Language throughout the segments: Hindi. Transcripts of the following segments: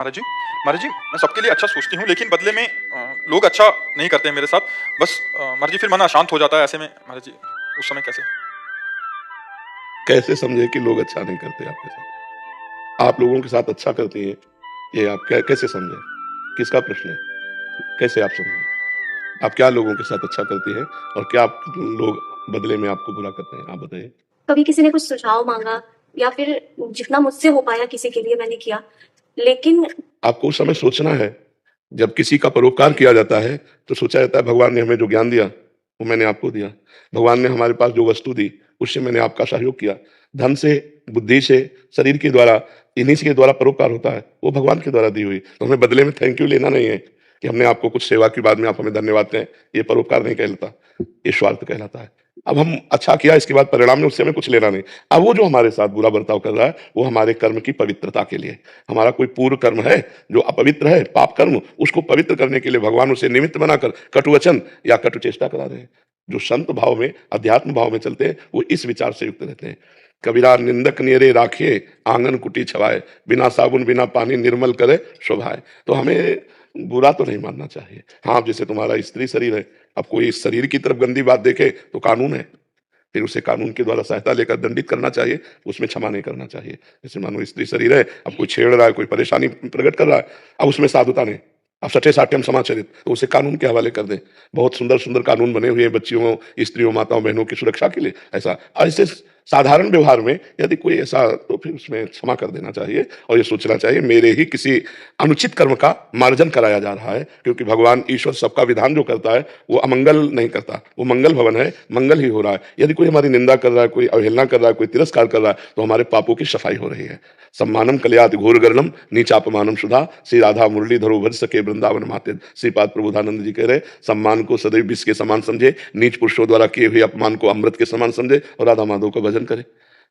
महाराज जी, महाराज जी, मैं सबके लिए अच्छा सोचती हूँ लेकिन बदले में लोग अच्छा नहीं करते हैं मेरे साथ। बस महाराज जी फिर मन अशांत हो जाता है ऐसे में महाराज जी, उस समय कैसे? कैसे समझे कि लोग अच्छा नहीं करते आपके साथ? आप लोगों के साथ अच्छा करती हैं, ये आप कैसे समझे? किसका प्रश्न है? कैसे आप समझे? आप क्या लोगों के साथ अच्छा करती हैं और क्या आप लोग बदले में आपको बुरा करते हैं? आप बताइए। कभी किसी ने कुछ सुझाव माँगा या फिर जितना मुझसे हो पाया किसी के लिए मैंने किया। लेकिन आपको उस समय सोचना है, जब किसी का परोपकार किया जाता है, तो सोचा जाता है भगवान ने हमें जो ज्ञान दिया, वो मैंने आपको दिया। भगवान ने हमारे पास जो वस्तु दी, उससे मैंने आपका सहयोग किया। धन से, बुद्धि से, शरीर के द्वारा, इन्हीं के द्वारा परोपकार होता है, वो भगवान के द्वारा दी हुई। तो हमें बदले में थैंक यू लेना नहीं है, कि हमने आपको कुछ सेवा के बाद में आप हमें धन्यवाद कहें, ये परोपकार नहीं कहलाता, ये स्वार्थ कहलाता है। अब हम अच्छा किया, इसके बाद परिणाम में उससे हमें कुछ लेना नहीं। अब वो जो हमारे साथ बुरा बर्ताव कर रहा है, वो हमारे कर्म की पवित्रता के लिए। हमारा कोई पूर्व कर्म है जो अपवित्र है, पाप कर्म, उसको पवित्र करने के लिए भगवान उसे निमित्त बनाकर कटु वचन या कटु चेष्टा करा रहे हैं। जो संत भाव में, अध्यात्म भाव में चलते हैं, वो इस विचार से युक्त रहते हैं। कबीरा निंदक नेरे राखे, आंगन कुटी छवाए, बिना साबुन बिना पानी निर्मल करे शोभाए। तो हमें बुरा तो नहीं मानना चाहिए। हाँ, जैसे तुम्हारा स्त्री शरीर है, अब कोई इस शरीर की तरफ गंदी बात देखे तो कानून है, फिर उसे कानून के द्वारा सहायता लेकर दंडित करना चाहिए, उसमें क्षमा नहीं करना चाहिए। जैसे मानो स्त्री शरीर है, अब कोई छेड़ रहा है, कोई परेशानी प्रकट कर रहा है, अब उसमें साधुता नहीं, अब सठे साठे समाचरित, तो उसे कानून के हवाले कर दें। बहुत सुंदर सुंदर कानून बने हुए हैं बच्चियों, स्त्रियों, माताओं, बहनों की सुरक्षा के लिए। ऐसा ऐसे साधारण व्यवहार में यदि कोई ऐसा, तो फिर उसमें क्षमा कर देना चाहिए और ये सोचना चाहिए मेरे ही किसी अनुचित कर्म का मार्जन कराया जा रहा है, क्योंकि भगवान ईश्वर सबका विधान जो करता है वो अमंगल नहीं करता, वो मंगल भवन है, मंगल ही हो रहा है। यदि कोई हमारी निंदा कर रहा है, कोई अवहेलना कर रहा है, कोई तिरस्कार कर रहा है, तो हमारे पापों की सफाई हो रही है। सम्मानम कल्यात घोर गर्णम नीचापमानम सुधा, श्री राधा मुरली धरो भज सके वृंदावन माते। श्रीपाद प्रबोधानंद जी कह रहे, सम्मान को सदैव विष के समान समझे, नीच पुरुषों द्वारा किए हुए अपमान को अमृत के समान समझे और राधा माधव का भजन करे।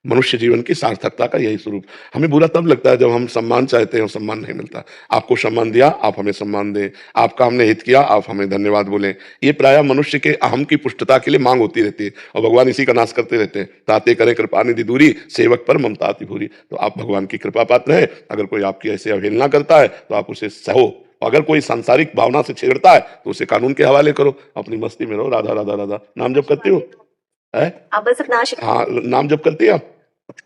मनुष्य जीवन की सार्थकता का यही स्वरूप। हमें बुरा तब लगता है जब हम सम्मान चाहते हैं और सम्मान नहीं मिलता। आपको सम्मान दिया, आप हमें सम्मान दें, आपका हमने हित किया, आप हमें धन्यवाद बोलें। ये प्रायः मनुष्य के अहम की पुष्टता के लिए मांग होती रहती है और भगवान इसी का नाश करते रहते हैं। ताते करें कृपा निधि दूरी, सेवक पर ममता अति भूरी। तो आप भगवान की कृपा पात्र है। अगर कोई आपकी ऐसे अवहेलना करता है तो आप उसे सहो। अगर कोई सांसारिक भावना से छेड़ता है तो उसे कानून के हवाले करो, अपनी मस्ती में रहो। राधा राधा राधा नाम जप करती हो? आप बस अपना आशीर्वाद हाँ, नाम जप करती है आप?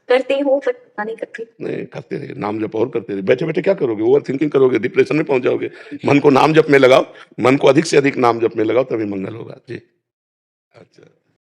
करती हूँ पर पता नहीं करती। नहीं, करते रहिए, नाम जप और करते रहिए। बैठे बैठे क्या करोगे? ओवर थिंकिंग करोगे, डिप्रेशन में पहुंच जाओगे। मन को नाम जप में लगाओ, मन को अधिक से अधिक नाम जप में लगाओ, तभी मंगल होगा जी। अच्छा।